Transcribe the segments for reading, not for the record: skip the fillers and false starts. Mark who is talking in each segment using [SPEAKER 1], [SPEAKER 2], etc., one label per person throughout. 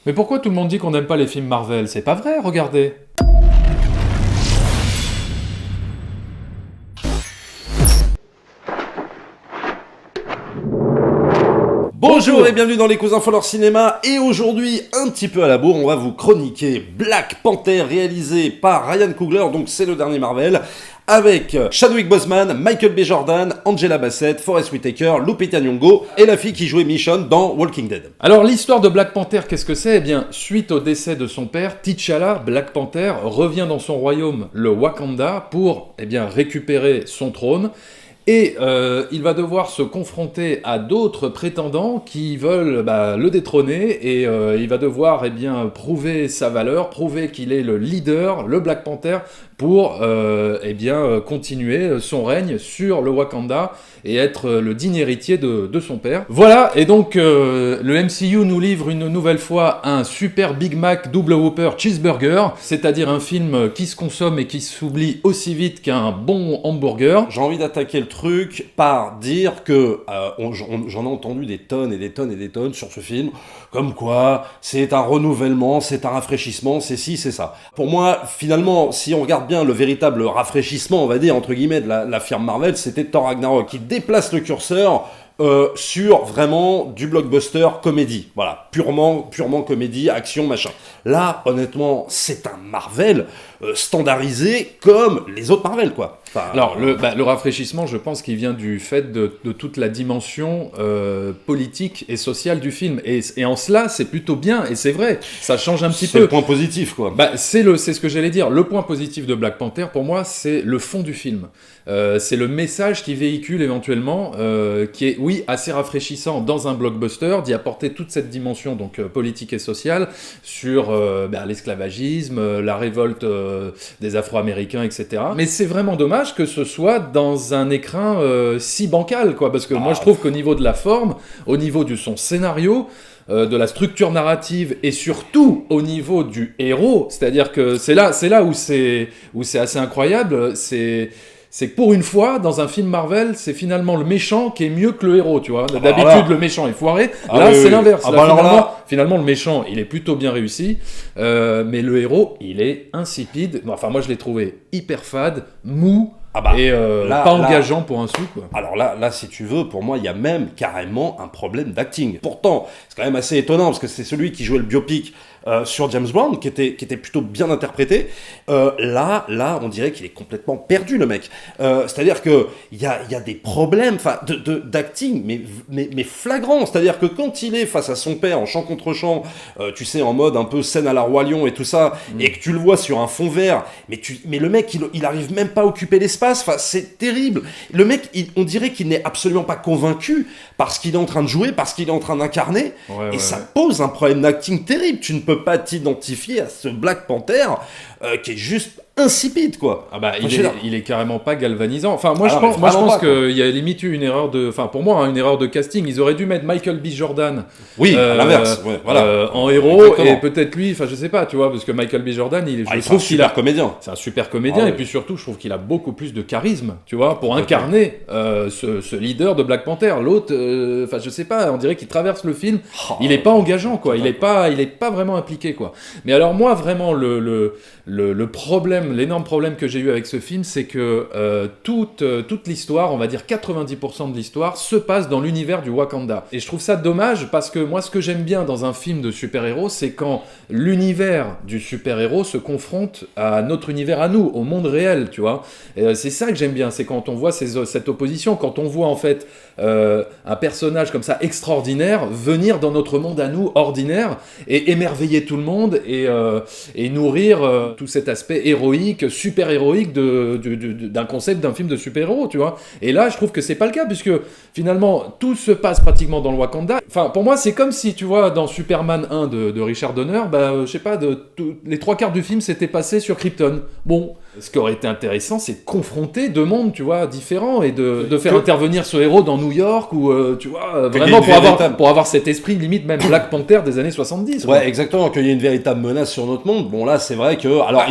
[SPEAKER 1] Mais pourquoi tout le monde dit qu'on n'aime pas les films Marvel? C'est pas vrai, regardez.
[SPEAKER 2] Bonjour et bienvenue dans les Cousins Font leur cinéma, et aujourd'hui, un petit peu à la bourre, on va vous chroniquer Black Panther réalisé par Ryan Coogler, donc c'est le dernier Marvel, avec Chadwick Boseman, Michael B. Jordan, Angela Bassett, Forest Whitaker, Lupita Nyong'o et la fille qui jouait Michonne dans Walking Dead.
[SPEAKER 1] Alors l'histoire de Black Panther, qu'est-ce que c'est? Eh bien, suite au décès de son père, T'Challa, Black Panther, revient dans son royaume, le Wakanda, pour récupérer son trône. Et il va devoir se confronter à d'autres prétendants qui veulent le détrôner, et il va devoir prouver sa valeur, prouver qu'il est le leader, le Black Panther, pour continuer son règne sur le Wakanda et être le digne héritier de son père. Voilà, et donc le MCU nous livre une nouvelle fois un super Big Mac Double Whopper Cheeseburger, c'est-à-dire un film qui se consomme et qui s'oublie aussi vite qu'un bon hamburger.
[SPEAKER 2] J'ai envie d'attaquer le truc par dire que j'en ai entendu des tonnes et des tonnes et des tonnes sur ce film, comme quoi c'est un renouvellement, c'est un rafraîchissement, c'est ci, c'est ça. Pour moi, finalement, si on regarde bien le véritable rafraîchissement, on va dire, entre guillemets, de la firme Marvel, c'était Thor Ragnarok, qui déplace le curseur sur vraiment du blockbuster comédie. Voilà, purement comédie, action, machin. Là, honnêtement, c'est un Marvel standardisé comme les autres Marvel, quoi. Enfin,
[SPEAKER 1] alors, le rafraîchissement, je pense qu'il vient du fait de toute la dimension politique et sociale du film. Et en cela, c'est plutôt bien, et c'est vrai, ça change un petit peu.
[SPEAKER 2] C'est le point positif, quoi.
[SPEAKER 1] C'est ce que j'allais dire. Le point positif de Black Panther, pour moi, c'est le fond du film. C'est le message qu'il véhicule éventuellement, qui est, oui, assez rafraîchissant dans un blockbuster, d'y apporter toute cette dimension donc politique et sociale sur l'esclavagisme, la révolte des Afro-Américains, etc. Mais c'est vraiment dommage que ce soit dans un écrin si bancal, quoi, parce que moi je trouve qu'au niveau de la forme, au niveau de son scénario, de la structure narrative et surtout au niveau du héros, c'est-à-dire que c'est là où c'est assez incroyable, c'est que pour une fois, dans un film Marvel, c'est finalement le méchant qui est mieux que le héros, tu vois. D'habitude, le méchant est foiré. Là, c'est l'inverse. Finalement, le méchant, il est plutôt bien réussi. Mais le héros, il est insipide. Enfin, moi, je l'ai trouvé hyper fade, mou, pas engageant pour un sou, quoi.
[SPEAKER 2] Alors là, si tu veux, pour moi, il y a même carrément un problème d'acting. Pourtant, c'est quand même assez étonnant, parce que c'est celui qui jouait le biopic sur James Bond, qui était plutôt bien interprété. Là, on dirait qu'il est complètement perdu, le mec. C'est-à-dire que il y a des problèmes, d'acting, mais flagrants. C'est-à-dire que quand il est face à son père en chant contre chant, tu sais, en mode un peu scène à la Roi Lion et tout ça, et que tu le vois sur un fond vert, mais le mec, il arrive même pas à occuper l'espace. Enfin, c'est terrible. Le mec, on dirait qu'il n'est absolument pas convaincu parce qu'il est en train de jouer, parce qu'il est en train d'incarner, ça pose un problème d'acting terrible. Tu ne peux pas t'identifier à ce Black Panther qui est juste insipide, quoi.
[SPEAKER 1] Il est carrément pas galvanisant. Enfin, moi, je pense qu'il y a limite eu une erreur de... Enfin, pour moi, une erreur de casting. Ils auraient dû mettre Michael B. Jordan
[SPEAKER 2] à l'inverse,
[SPEAKER 1] en héros. Exactement. Et peut-être lui, enfin, je sais pas, tu vois, parce que Michael B. Jordan,
[SPEAKER 2] c'est un super comédien.
[SPEAKER 1] C'est un super comédien, et puis surtout, je trouve qu'il a beaucoup plus de charisme, tu vois, pour incarner ce leader de Black Panther. L'autre, enfin, je sais pas, on dirait qu'il traverse le film. Il est pas engageant, quoi. Il est pas vraiment impliqué, quoi. Mais alors, moi, vraiment, le problème, l'énorme problème que j'ai eu avec ce film, c'est que toute l'histoire, on va dire 90% de l'histoire, se passe dans l'univers du Wakanda. Et je trouve ça dommage, parce que moi, ce que j'aime bien dans un film de super-héros, c'est quand l'univers du super-héros se confronte à notre univers à nous, au monde réel, tu vois. Et c'est ça que j'aime bien, c'est quand on voit cette opposition, quand on voit en fait un personnage comme ça extraordinaire venir dans notre monde à nous, ordinaire, et émerveiller tout le monde, et nourrir tout cet aspect héroïque, super-héroïque d'un concept d'un film de super-héros, tu vois. Et là, je trouve que c'est pas le cas, puisque finalement, tout se passe pratiquement dans le Wakanda. Enfin, pour moi, c'est comme si, tu vois, dans Superman 1 de Richard Donner, je sais pas, les 3/4 du film s'étaient passés sur Krypton. Bon, ce qui aurait été intéressant, c'est de confronter deux mondes, tu vois, différents, et de faire intervenir ce héros dans New York, ou, tu vois, vraiment pour avoir cet esprit, limite même Black Panther des années 70.
[SPEAKER 2] Ouais, exactement, qu'il y ait une véritable menace sur notre monde. Bon, là, c'est vrai que... Alors,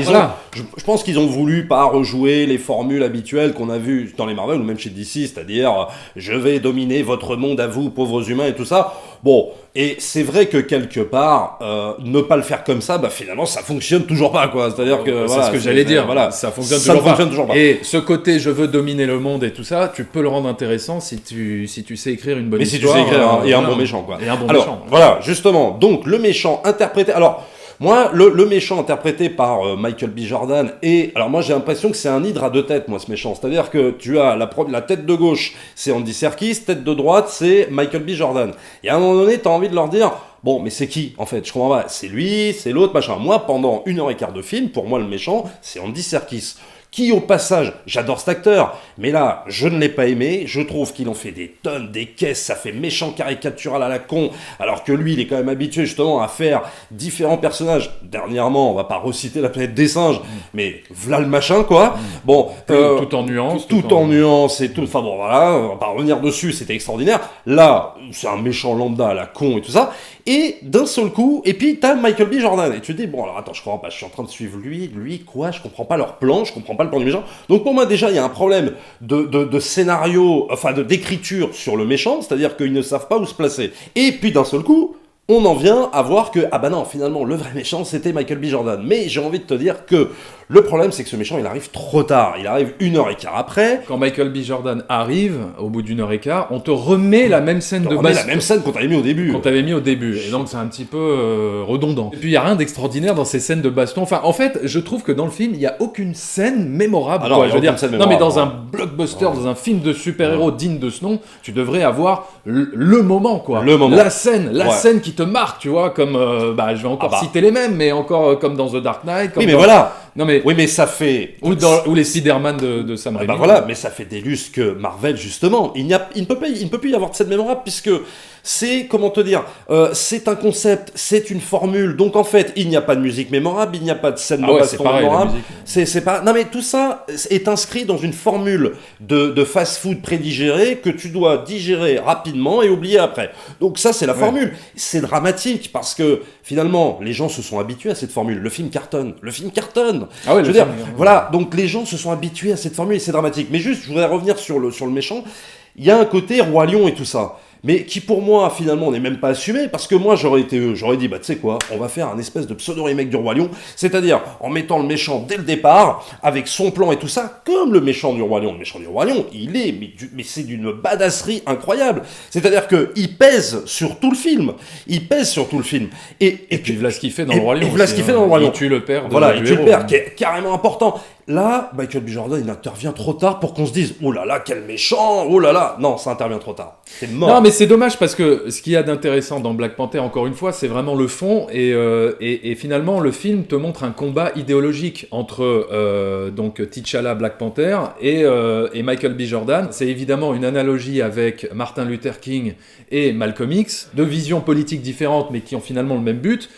[SPEAKER 2] je pense qu'ils ont voulu pas rejouer les formules habituelles qu'on a vues dans les Marvel, ou même chez DC, c'est-à-dire, je vais dominer votre monde à vous, pauvres humains, et tout ça. Bon, et c'est vrai que quelque part, ne pas le faire comme ça, bah finalement, ça fonctionne toujours pas, quoi. C'est-à-dire que
[SPEAKER 1] c'est
[SPEAKER 2] voilà,
[SPEAKER 1] ce que j'allais dire.
[SPEAKER 2] Voilà,
[SPEAKER 1] Ça fonctionne
[SPEAKER 2] ça ne
[SPEAKER 1] toujours pas.
[SPEAKER 2] fonctionne toujours pas.
[SPEAKER 1] Et ce côté, je veux dominer le monde et tout ça, tu peux le rendre intéressant si tu sais écrire une bonne
[SPEAKER 2] Mais si
[SPEAKER 1] histoire.
[SPEAKER 2] tu sais écrire et un
[SPEAKER 1] voilà.
[SPEAKER 2] bon méchant, quoi.
[SPEAKER 1] Et un bon
[SPEAKER 2] Alors,
[SPEAKER 1] méchant.
[SPEAKER 2] voilà, justement, donc le méchant interprété. Alors, moi, le méchant interprété par Michael B. Jordan, et alors moi j'ai l'impression que c'est un hydre à deux têtes, moi, ce méchant. C'est-à-dire que tu as la tête de gauche, c'est Andy Serkis, tête de droite, c'est Michael B. Jordan. Et à un moment donné, t'as envie de leur dire. Bon, mais c'est qui, en fait? Je comprends pas. C'est lui, c'est l'autre, machin. Moi, pendant 1h15 de film, pour moi, le méchant, c'est Andy Serkis. Qui, au passage, j'adore cet acteur, mais là, je ne l'ai pas aimé. Je trouve qu'il en fait des tonnes, des caisses, ça fait méchant caricatural à la con, alors que lui, il est quand même habitué justement à faire différents personnages. Dernièrement, on va pas reciter La Planète des Singes, mais v'là le machin, quoi. Bon,
[SPEAKER 1] Tout en nuances.
[SPEAKER 2] tout en nuances et tout. Enfin bon, voilà, on va pas revenir dessus, c'était extraordinaire. Là, c'est un méchant lambda à la con et tout ça. Et d'un seul coup, et puis t'as Michael B. Jordan, et tu te dis, bon alors attends, je comprends pas, je suis en train de suivre lui, quoi, je comprends pas leur plan, je comprends pas le plan du méchant. Donc pour moi déjà, il y a un problème de scénario, enfin d'écriture sur le méchant, c'est-à-dire qu'ils ne savent pas où se placer. Et puis d'un seul coup, on en vient à voir que, ah bah non, finalement, le vrai méchant, c'était Michael B. Jordan. Mais j'ai envie de te dire que le problème, c'est que ce méchant, il arrive trop tard. Il arrive 1h15 après.
[SPEAKER 1] Quand Michael B. Jordan arrive, au bout d'1h15, on te remet la même scène de base.
[SPEAKER 2] la même scène qu'on t'avait mis au début.
[SPEAKER 1] Qu'on t'avait mis au début. Et donc c'est un petit peu redondant. Et puis il n'y a rien d'extraordinaire dans ces scènes de baston. Enfin, en fait, je trouve que dans le film, il n'y a aucune scène mémorable.
[SPEAKER 2] Alors,
[SPEAKER 1] quoi. Je veux dire, non, mais dans un
[SPEAKER 2] ouais.
[SPEAKER 1] blockbuster, dans un film de super-héros digne de ce nom, tu devrais avoir le moment, quoi.
[SPEAKER 2] Le moment.
[SPEAKER 1] La scène qui te marque, tu vois, comme, je vais encore citer les mêmes, mais encore comme dans The Dark Knight. Comme
[SPEAKER 2] oui, mais
[SPEAKER 1] dans...
[SPEAKER 2] voilà.
[SPEAKER 1] Non, mais...
[SPEAKER 2] Oui, mais ça fait...
[SPEAKER 1] Ou les Spider-Man de Sam Raimi.
[SPEAKER 2] Bah voilà, mais ça fait des lustres que Marvel, justement, il ne peut plus y avoir de scène mémorable, puisque c'est, comment te dire, c'est un concept, c'est une formule, donc en fait, il n'y a pas de musique mémorable, il n'y a pas de scène de baston mémorable. C'est pas... Non mais tout ça est inscrit dans une formule de fast-food prédigéré que tu dois digérer rapidement et oublier après. Donc ça, c'est la formule. C'est dramatique, parce que finalement, les gens se sont habitués à cette formule. Le film cartonne.
[SPEAKER 1] Ah ouais,
[SPEAKER 2] je veux dire, voilà, donc les gens se sont habitués à cette formule et c'est dramatique. Mais juste, je voudrais revenir sur le méchant. Il y a un côté Roi Lion et tout ça, mais qui pour moi finalement n'est même pas assumé, parce que moi j'aurais été eux, j'aurais dit bah tu sais quoi, on va faire un espèce de pseudo remake du Roi Lion, c'est-à-dire en mettant le méchant dès le départ, avec son plan et tout ça, comme le méchant du Roi Lion. Le méchant du Roi Lion, il est, mais c'est d'une badasserie incroyable, c'est-à-dire que il pèse sur tout le film, et
[SPEAKER 1] puis voilà ce qu'il fait dans le Roi Lion.
[SPEAKER 2] Il
[SPEAKER 1] tue le père.
[SPEAKER 2] Il tue le père, qui est carrément important. Là, Michael B. Jordan, il intervient trop tard pour qu'on se dise « Oh là là, quel méchant! Oh là là !» Non, ça intervient trop tard. C'est mort.
[SPEAKER 1] Non, mais c'est dommage parce que ce qu'il y a d'intéressant dans Black Panther, encore une fois, c'est vraiment le fond. Et finalement, le film te montre un combat idéologique entre donc T'Challa, Black Panther, et Michael B. Jordan. C'est évidemment une analogie avec Martin Luther King et Malcolm X. Deux visions politiques différentes, mais qui ont finalement le même but.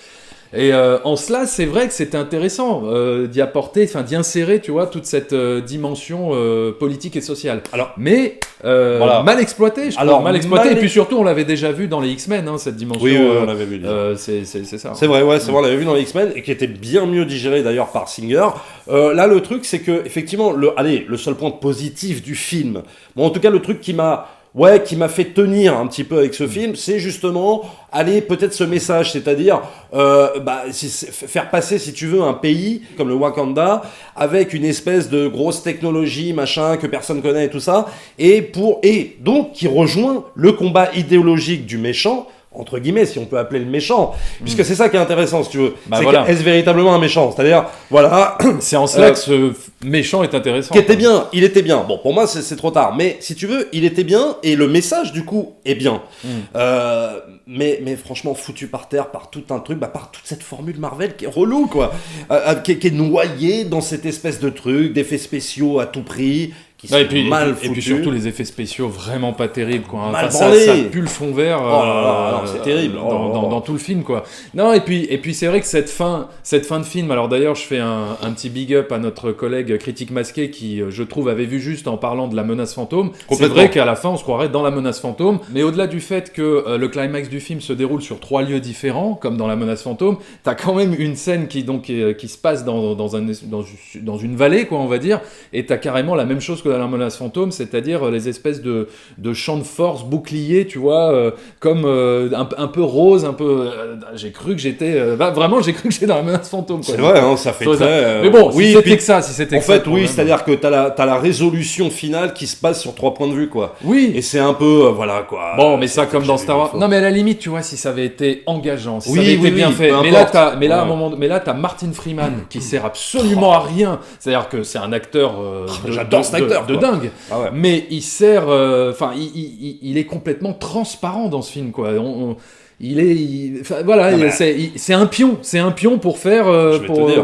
[SPEAKER 1] Et en cela, c'est vrai que c'était intéressant d'y apporter, enfin d'y insérer, tu vois, toute cette dimension politique et sociale.
[SPEAKER 2] Alors,
[SPEAKER 1] mais
[SPEAKER 2] voilà.
[SPEAKER 1] mal exploité, je trouve. Mal exploité. Et puis surtout, on l'avait déjà vu dans les X-Men, hein, cette dimension.
[SPEAKER 2] Oui, on l'avait vu.
[SPEAKER 1] C'est ça.
[SPEAKER 2] C'est vrai, ouais, c'est vrai, on l'avait vu dans les X-Men et qui était bien mieux digéré d'ailleurs par Singer. Là, le truc, c'est que effectivement, le seul point positif du film, bon, en tout cas, le truc qui m'a fait tenir un petit peu avec ce film, c'est justement peut-être ce message, c'est-à-dire faire passer, si tu veux, un pays comme le Wakanda avec une espèce de grosse technologie, machin, que personne connaît et tout ça, et donc qui rejoint le combat idéologique du méchant, entre guillemets, si on peut appeler le méchant, puisque c'est ça qui est intéressant, si tu veux. Est-ce véritablement un méchant? C'est-à-dire, voilà...
[SPEAKER 1] C'est en cela que ce méchant est intéressant.
[SPEAKER 2] Il était bien. Bon, pour moi, c'est trop tard. Mais, si tu veux, il était bien, et le message, du coup, est bien. Mais franchement, foutu par terre par tout un truc, par toute cette formule Marvel qui est relou, quoi. Qui est noyée dans cette espèce de truc, d'effets spéciaux à tout prix...
[SPEAKER 1] Et puis surtout les effets spéciaux vraiment pas terribles, quoi.
[SPEAKER 2] Ça
[SPEAKER 1] pue le fond vert
[SPEAKER 2] c'est terrible
[SPEAKER 1] dans tout le film, quoi. Non, et puis c'est vrai que cette fin de film, alors d'ailleurs je fais un petit big up à notre collègue Critique Masqué qui, je trouve, avait vu juste en parlant de la menace fantôme. C'est vrai qu'à la fin on se croirait dans la menace fantôme, mais au-delà du fait que le climax du film se déroule sur 3 lieux différents, comme dans la menace fantôme, t'as quand même une scène qui se passe dans une vallée, quoi, on va dire, et t'as carrément la même chose que que dans La Menace Fantôme, c'est-à-dire les espèces de champs de force, boucliers, tu vois, comme un peu rose, un peu... j'ai cru que j'étais... vraiment, j'ai cru que j'étais dans La Menace Fantôme. Quoi.
[SPEAKER 2] C'est vrai, hein, ça fait très...
[SPEAKER 1] Mais bon,
[SPEAKER 2] oui,
[SPEAKER 1] si c'était que ça, si c'était
[SPEAKER 2] en
[SPEAKER 1] que ça...
[SPEAKER 2] fait, oui, c'est-à-dire que t'as la résolution finale qui se passe sur 3 points de vue, quoi.
[SPEAKER 1] Oui.
[SPEAKER 2] Et c'est un peu, voilà, quoi.
[SPEAKER 1] Bon, mais ça, comme dans Star Wars... Non, mais à la limite, tu vois, si ça avait été engageant, si
[SPEAKER 2] oui,
[SPEAKER 1] ça avait été bien fait... Mais là, t'as Martin Freeman, qui sert absolument à rien. C'est-à-dire que c'est un acteur
[SPEAKER 2] j'adore cet acteur,
[SPEAKER 1] de dingue.
[SPEAKER 2] Ah ouais.
[SPEAKER 1] Mais il sert... Enfin, il est complètement transparent dans ce film, quoi. Voilà, c'est un pion pour faire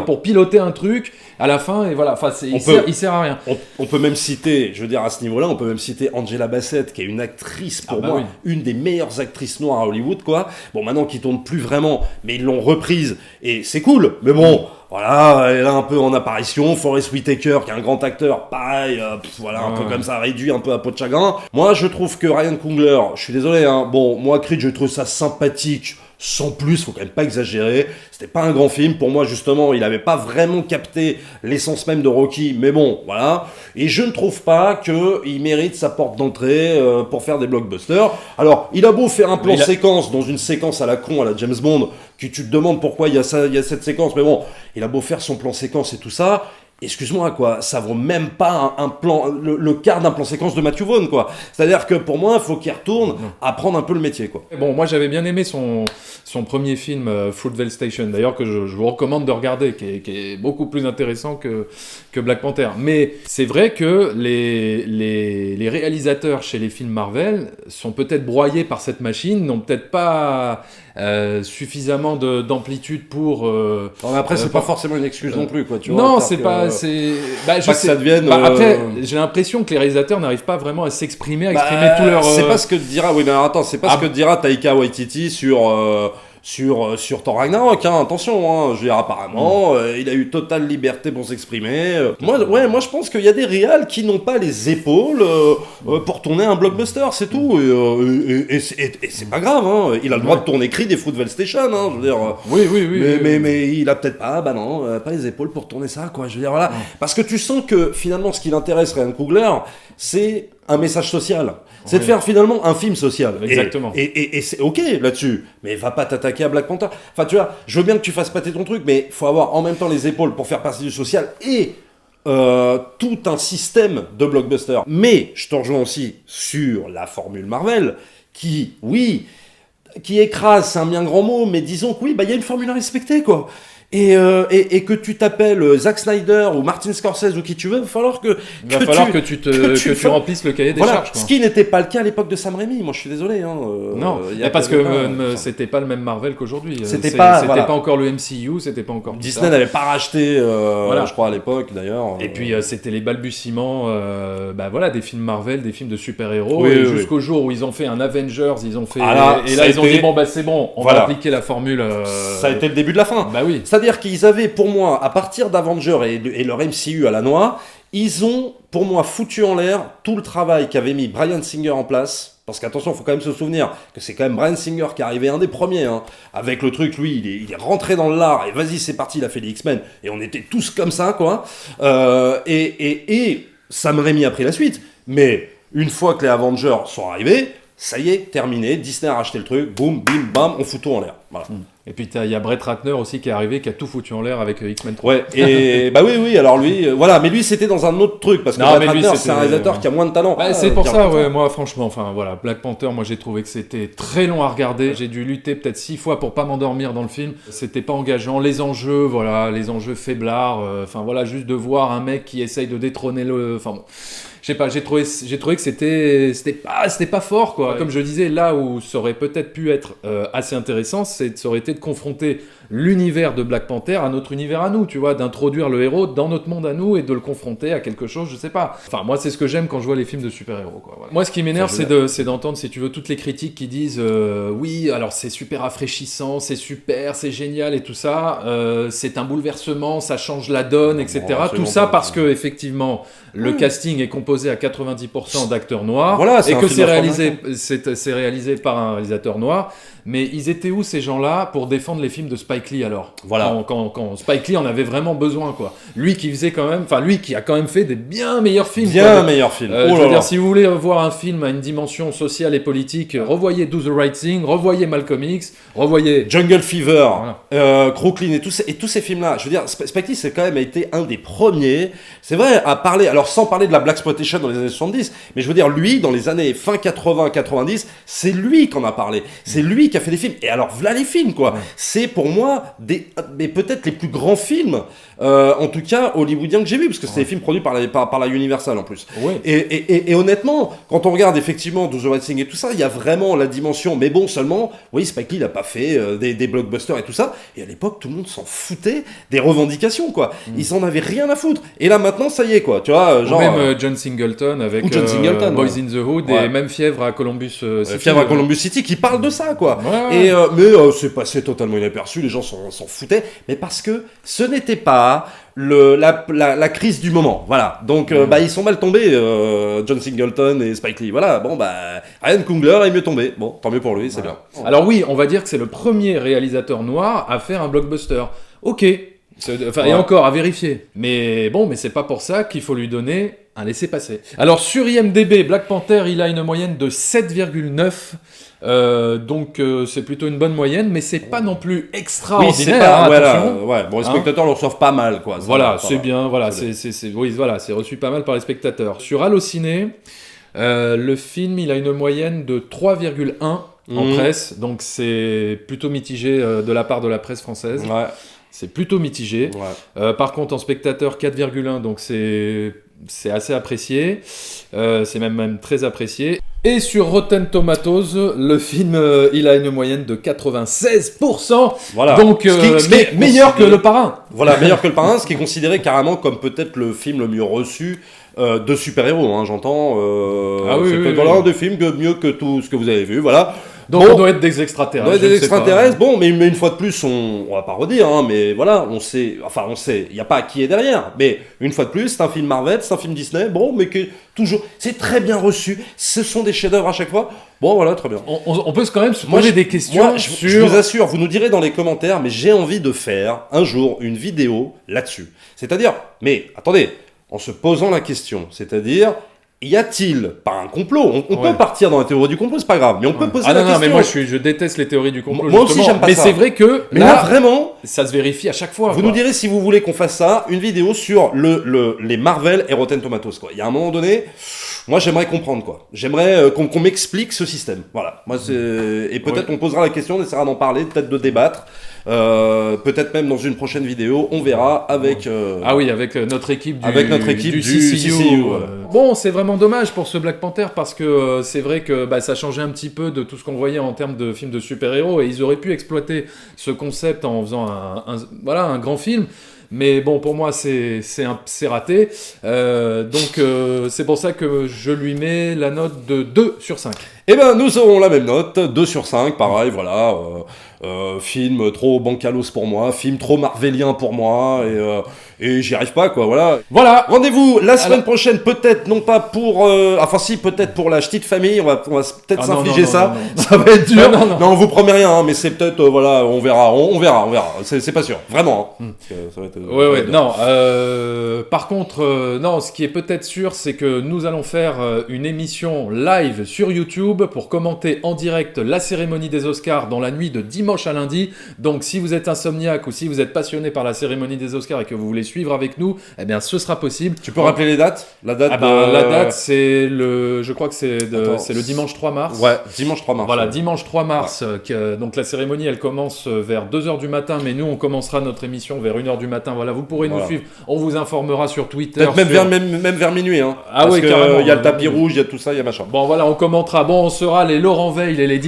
[SPEAKER 1] pour piloter un truc à la fin et voilà. Enfin, il sert à rien.
[SPEAKER 2] On peut même citer, je veux dire à ce niveau-là, on peut même citer Angela Bassett, qui est une actrice pour moi, une des meilleures actrices noires à Hollywood, quoi. Bon, maintenant qui tourne plus vraiment, mais ils l'ont reprise et c'est cool. Mais bon. Voilà, elle est là un peu en apparition. Forest Whitaker, qui est un grand acteur, pareil, voilà, un peu comme ça, réduit un peu à peau de chagrin. Moi, je trouve que Ryan Coogler, je suis désolé, hein, bon, moi, Creed, je trouve ça sympathique, sans plus, faut quand même pas exagérer. C'était pas un grand film, pour moi, justement, il avait pas vraiment capté l'essence même de Rocky, mais bon, voilà. Et je ne trouve pas qu'il mérite sa porte d'entrée pour faire des blockbusters. Alors, il a beau faire un plan séquence, dans une séquence à la con, à la James Bond, que tu te demandes pourquoi il y a cette séquence, mais bon, il a beau faire son plan séquence et tout ça, excuse-moi, quoi, ça vaut même pas un plan, le quart d'un plan séquence de Matthew Vaughn, quoi. C'est-à-dire que pour moi, il faut qu'il retourne apprendre un peu le métier, quoi.
[SPEAKER 1] Bon, moi j'avais bien aimé son premier film, Fruitvale Station, d'ailleurs, que je vous recommande de regarder, qui est beaucoup plus intéressant que Black Panther. Mais c'est vrai que les réalisateurs chez les films Marvel sont peut-être broyés par cette machine, n'ont peut-être pas suffisamment d'amplitude pour...
[SPEAKER 2] après, c'est pas forcément une excuse non plus, quoi, tu vois.
[SPEAKER 1] Non, c'est pas... je sais,
[SPEAKER 2] que ça devienne...
[SPEAKER 1] Après, j'ai l'impression que les réalisateurs n'arrivent pas vraiment à s'exprimer, à exprimer tout leur...
[SPEAKER 2] C'est pas ce que dira... Oui, mais alors, attends, c'est pas ce que dira Taika Waititi sur Thor Ragnarok, hein, attention, hein, je veux dire, apparemment, il a eu totale liberté pour s'exprimer. Moi, je pense qu'il y a des réals qui n'ont pas les épaules pour tourner un blockbuster, c'est tout. Et c'est pas grave, hein, il a le droit de tourner Creed et Fruitvale Station, hein, je veux dire.
[SPEAKER 1] Oui.
[SPEAKER 2] Mais il a peut-être pas, pas les épaules pour tourner ça, quoi. Je veux dire, voilà. Parce que tu sens que finalement, ce qui l'intéresse, Ryan Coogler, c'est un message social. C'est de faire finalement un film social.
[SPEAKER 1] Exactement.
[SPEAKER 2] Et c'est ok là-dessus. Mais va pas t'attaquer à Black Panther. Enfin, tu vois, je veux bien que tu fasses pâter ton truc, mais faut avoir en même temps les épaules pour faire partie du social et tout un système de blockbuster. Mais je te rejoins aussi sur la formule Marvel qui écrase, c'est un bien grand mot, mais disons que il y a une formule à respecter, quoi. Et que tu t'appelles Zack Snyder ou Martin Scorsese ou qui tu veux, il va falloir que
[SPEAKER 1] tu remplisses le cahier des charges. Quoi.
[SPEAKER 2] Ce qui n'était pas le cas à l'époque de Sam Raimi. Moi, je suis désolé. Hein,
[SPEAKER 1] non, parce que c'était pas le même Marvel qu'aujourd'hui.
[SPEAKER 2] C'était pas
[SPEAKER 1] encore le MCU, c'était pas encore.
[SPEAKER 2] Disney n'avait pas racheté, je crois à l'époque d'ailleurs.
[SPEAKER 1] Et puis c'était les balbutiements, des films Marvel, des films de super-héros, jusqu'au jour où ils ont fait un Avengers, ils ont fait, ils ont dit c'est bon, on va appliquer la formule.
[SPEAKER 2] Ça a été le début de la fin.
[SPEAKER 1] Bah oui.
[SPEAKER 2] C'est-à-dire qu'ils avaient, pour moi, à partir d'Avengers et leur MCU à la noix, ils ont, pour moi, foutu en l'air tout le travail qu'avait mis Bryan Singer en place. Parce qu'attention, il faut quand même se souvenir que c'est quand même Bryan Singer qui est arrivé un des premiers. Hein, avec le truc, lui, il est rentré dans l'art et vas-y, c'est parti, il a fait les X-Men. Et on était tous comme ça, quoi. Et Sam Raimi a pris la suite. Mais une fois que les Avengers sont arrivés, ça y est, terminé. Disney a racheté le truc. Boum, bim, bam, on fout tout en l'air. Voilà.
[SPEAKER 1] Et puis il y a Brett Ratner aussi qui est arrivé, qui a tout foutu en l'air avec X-Men 3.
[SPEAKER 2] Ouais, et oui, alors lui, mais lui c'était dans un autre truc, parce que Brett Ratner c'est un réalisateur qui a moins de talent.
[SPEAKER 1] C'est pour ça, moi franchement, Black Panther, moi j'ai trouvé que c'était très long à regarder, j'ai dû lutter peut-être 6 fois pour pas m'endormir dans le film, c'était pas engageant, les enjeux faiblards, juste de voir un mec qui essaye de détrôner je sais pas, j'ai trouvé que c'était pas fort, quoi. Ouais. Comme je disais, là où ça aurait peut-être pu être assez intéressant, ça aurait été de confronter l'univers de Black Panther à notre univers à nous, tu vois, d'introduire le héros dans notre monde à nous et de le confronter à quelque chose, je sais pas. Enfin, moi, c'est ce que j'aime quand je vois les films de super-héros, quoi. Voilà. Moi, ce qui m'énerve, c'est d'entendre, si tu veux, toutes les critiques qui disent oui, alors c'est super rafraîchissant, c'est super, c'est génial et tout ça, c'est un bouleversement, ça change la donne, etc. Tout ça parce que, effectivement, le casting est composé à 90% d'acteurs noirs et que c'est réalisé par un réalisateur noir. Mais ils étaient où ces gens-là pour défendre les films de Spike Lee alors?
[SPEAKER 2] Voilà.
[SPEAKER 1] Quand Spike Lee en avait vraiment besoin, quoi. Lui qui faisait quand même, enfin lui qui a quand même fait des bien meilleurs films.
[SPEAKER 2] Bien meilleurs films.
[SPEAKER 1] Je veux dire, si vous voulez voir un film à une dimension sociale et politique, revoyez Do the Right Thing, revoyez Malcolm X, revoyez
[SPEAKER 2] Jungle Fever,
[SPEAKER 1] voilà.
[SPEAKER 2] Crooklyn et tous ces films-là. Je veux dire, Spike Lee, c'est quand même été un des premiers, c'est vrai, à parler, alors sans parler de la blaxploitation dans les années 70, mais je veux dire, lui, dans les années fin 80-90, c'est lui qu'on a parlé. C'est lui qui a fait des films. Et alors, voilà les films, quoi. Ouais. C'est pour moi, mais peut-être les plus grands films, en tout cas, hollywoodiens que j'ai vus, parce que c'est des films produits par la Universal en plus.
[SPEAKER 1] Ouais.
[SPEAKER 2] Et honnêtement, quand on regarde effectivement Do the Right Thing et tout ça, il y a vraiment la dimension, mais bon, seulement, oui, Spike Lee n'a pas fait des blockbusters et tout ça, et à l'époque, tout le monde s'en foutait des revendications, quoi. Ils en avaient rien à foutre. Et là, maintenant, ça y est, quoi. Tu vois, genre.
[SPEAKER 1] Ou même John Singleton avec Boys in the Hood et même Fièvre à Columbus City.
[SPEAKER 2] Fièvre à Columbus City qui parle de ça, quoi.
[SPEAKER 1] Ouais.
[SPEAKER 2] Et, mais c'est passé totalement inaperçu, les gens s'en foutaient, mais parce que ce n'était pas la crise du moment, voilà. Donc ils sont mal tombés, John Singleton et Spike Lee. Voilà, bon Ryan Coogler est mieux tombé. Bon, tant mieux pour lui, c'est bien.
[SPEAKER 1] Alors oui, on va dire que c'est le premier réalisateur noir à faire un blockbuster. Ok, et encore à vérifier. Mais bon, mais c'est pas pour ça qu'il faut lui donner un laissez-passer. Alors sur IMDb, Black Panther, il a une moyenne de 7,9. Donc c'est plutôt une bonne moyenne, mais c'est pas non plus extraordinaire.
[SPEAKER 2] Oui, c'est pas, bon, les spectateurs le reçoivent pas mal, quoi.
[SPEAKER 1] Voilà, c'est bien, voilà, c'est reçu pas mal par les spectateurs. Sur Allociné, le film, il a une moyenne de 3,1 en presse, donc c'est plutôt mitigé de la part de la presse française.
[SPEAKER 2] Ouais.
[SPEAKER 1] C'est plutôt mitigé. Ouais. Par contre, en spectateur, 4,1, donc c'est assez apprécié. C'est même très apprécié. Et sur Rotten Tomatoes, le film, il a une moyenne de 96%. Voilà. Donc, meilleur que Le Parrain.
[SPEAKER 2] Voilà, meilleur que Le Parrain, ce qui est considéré carrément comme peut-être le film le mieux reçu de super-héros, hein, j'entends. C'est peut-être un des films mieux que tout ce que vous avez vu, voilà.
[SPEAKER 1] Donc on doit être des extraterrestres.
[SPEAKER 2] Des extraterrestres, bon, mais une fois de plus, on va pas redire, hein, mais voilà, on sait, il n'y a pas qui est derrière, mais une fois de plus, c'est un film Marvel, c'est un film Disney, bon, mais que toujours, c'est très bien reçu, ce sont des chefs-d'œuvre à chaque fois, bon, voilà, très bien.
[SPEAKER 1] On peut quand même se poser des questions
[SPEAKER 2] je vous assure, vous nous direz dans les commentaires, mais j'ai envie de faire un jour une vidéo là-dessus. C'est-à-dire, mais attendez, en se posant la question, c'est-à-dire, y a-t-il pas un complot? On peut partir dans la théorie du complot, c'est pas grave, mais on peut poser la question.
[SPEAKER 1] Non, mais moi je déteste les théories du complot.
[SPEAKER 2] Moi aussi, j'aime pas ça.
[SPEAKER 1] Mais c'est vrai que
[SPEAKER 2] là, vraiment,
[SPEAKER 1] ça se vérifie à chaque fois.
[SPEAKER 2] Vous nous direz si vous voulez qu'on fasse ça, une vidéo sur les Marvel et Rotten Tomatoes, quoi. Il y a un moment donné, moi j'aimerais comprendre, quoi. J'aimerais qu'on m'explique ce système. Voilà. Moi, et peut-être on posera la question, on essaiera d'en parler, peut-être de débattre. Peut-être même dans une prochaine vidéo, on verra avec
[SPEAKER 1] avec notre équipe du
[SPEAKER 2] CCU.
[SPEAKER 1] Bon, c'est vraiment dommage pour ce Black Panther parce que c'est vrai que ça changeait un petit peu de tout ce qu'on voyait en termes de films de super-héros et ils auraient pu exploiter ce concept en faisant un grand film. Mais bon, pour moi, c'est raté. Donc, c'est pour ça que je lui mets la note de 2 sur 5.
[SPEAKER 2] Eh ben, nous aurons la même note, 2 sur 5, pareil, voilà. Film trop bancalos pour moi, film trop marvelien pour moi, et j'y arrive pas, quoi, voilà.
[SPEAKER 1] Voilà.
[SPEAKER 2] Rendez-vous la semaine prochaine, peut-être, non pas pour... peut-être pour la petite famille, on va peut-être s'infliger ça. Ça va être dur. Non, on vous promet rien, hein, mais c'est peut-être, on verra. C'est pas sûr, vraiment. Hein. Ça va être,
[SPEAKER 1] non. Par contre, non, ce qui est peut-être sûr, c'est que nous allons faire une émission live sur YouTube pour commenter en direct la cérémonie des Oscars dans la nuit de dimanche à lundi. Donc, si vous êtes insomniaque ou si vous êtes passionné par la cérémonie des Oscars et que vous voulez suivre avec nous, eh bien, ce sera possible.
[SPEAKER 2] Tu peux rappeler les dates? La
[SPEAKER 1] date, c'est je crois que c'est le dimanche 3 mars.
[SPEAKER 2] Ouais, dimanche 3 mars.
[SPEAKER 1] Voilà, dimanche 3 mars. Donc, la cérémonie, elle commence vers 2h du matin, mais nous, on commencera notre émission vers 1h du matin. Voilà, vous pourrez nous suivre. On vous informera sur Twitter.
[SPEAKER 2] Peut-être même vers minuit. Hein,
[SPEAKER 1] parce carrément.
[SPEAKER 2] Il y a le tapis rouge, il y a tout ça, il y a machin.
[SPEAKER 1] Bon, voilà, on commentera. Bon, on sera les Laurent Veil et les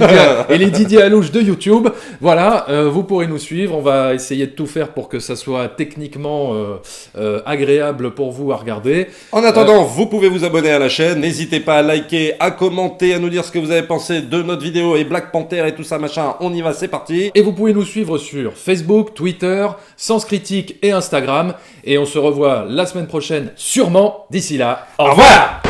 [SPEAKER 1] Didier Alouche de YouTube. Voilà, vous pourrez nous suivre. On va essayer de tout faire pour que ça soit techniquement agréable pour vous à regarder.
[SPEAKER 2] En attendant, vous pouvez vous abonner à la chaîne. N'hésitez pas à liker, à commenter, à nous dire ce que vous avez pensé de notre vidéo et Black Panther et tout ça, machin. On y va, c'est parti.
[SPEAKER 1] Et vous pouvez nous suivre sur Facebook, Twitter, Sens Critique et Instagram. Et on se revoit la semaine prochaine, sûrement. D'ici là, au revoir.